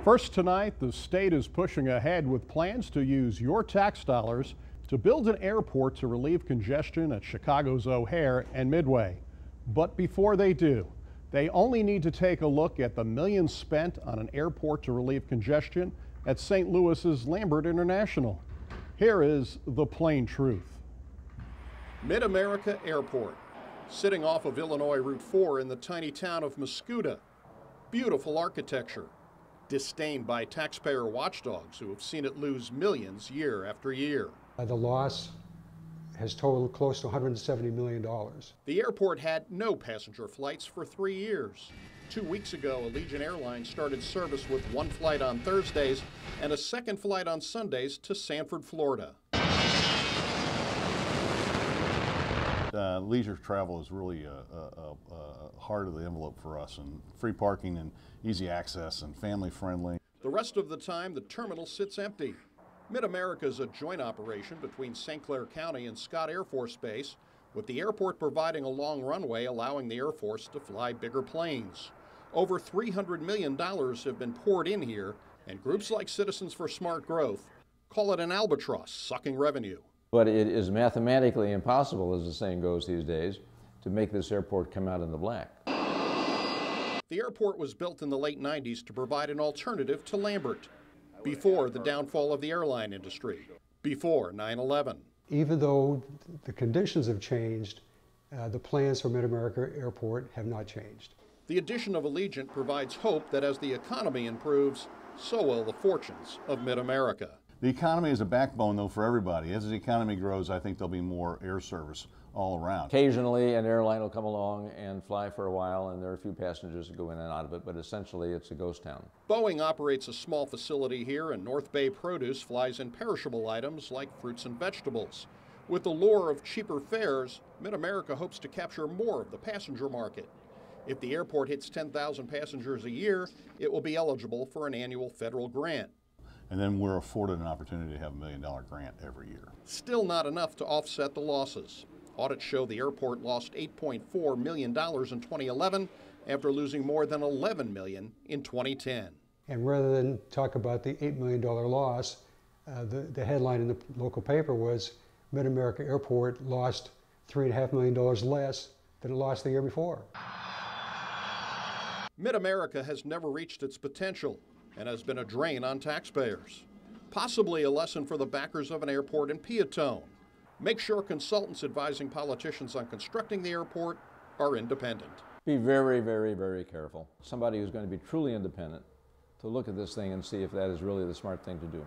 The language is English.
First tonight, the state is pushing ahead with plans to use your tax dollars to build an airport to relieve congestion at Chicago's O'Hare and Midway. But before they do, they only need to take a look at the millions spent on an airport to relieve congestion at St. Louis's Lambert International. Here is the plain truth. MidAmerica Airport, sitting off of Illinois Route 4 in the tiny town of Mascoutah. Beautiful architecture, disdained by taxpayer watchdogs who have seen it lose millions year after year. The loss has totaled close to $170 million. The airport had no passenger flights for 3 years. 2 weeks ago, Allegiant Airlines started service with one flight on Thursdays and a second flight on Sundays to Sanford, Florida. Leisure travel is really heart of the envelope for us, and free parking and easy access and family friendly. The rest of the time, the terminal sits empty. MidAmerica is a joint operation between St. Clair County and Scott Air Force Base, with the airport providing a long runway allowing the Air Force to fly bigger planes. Over $300 million have been poured in here, and groups like Citizens for Smart Growth call it an albatross sucking revenue. But it is mathematically impossible, as the saying goes these days, to make this airport come out in the black. The airport was built in the late 90s to provide an alternative to Lambert, before the downfall of the airline industry, before 9/11. Even though the conditions have changed, the plans for MidAmerica Airport have not changed. The addition of Allegiant provides hope that as the economy improves, so will the fortunes of MidAmerica. The economy is a backbone, though, for everybody. As the economy grows, I think there'll be more air service all around. Occasionally, an airline will come along and fly for a while, and there are a few passengers that go in and out of it, but essentially it's a ghost town. Boeing operates a small facility here, and North Bay Produce flies in perishable items like fruits and vegetables. With the lure of cheaper fares, MidAmerica hopes to capture more of the passenger market. If the airport hits 10,000 passengers a year, it will be eligible for an annual federal grant. And then we're afforded an opportunity to have $1 million grant every year. Still not enough to offset the losses. Audits show the airport lost $8.4 million in 2011 after losing more than $11 million in 2010. And rather than talk about the $8 million loss, the headline in the local paper was MidAmerica Airport lost $3.5 million less than it lost the year before. MidAmerica has never reached its potential and has been a drain on taxpayers. Possibly a lesson for the backers of an airport in Peatone. Make sure consultants advising politicians on constructing the airport are independent. Be very, very, very careful. Somebody who's going to be truly independent to look at this thing and see if that is really the smart thing to do.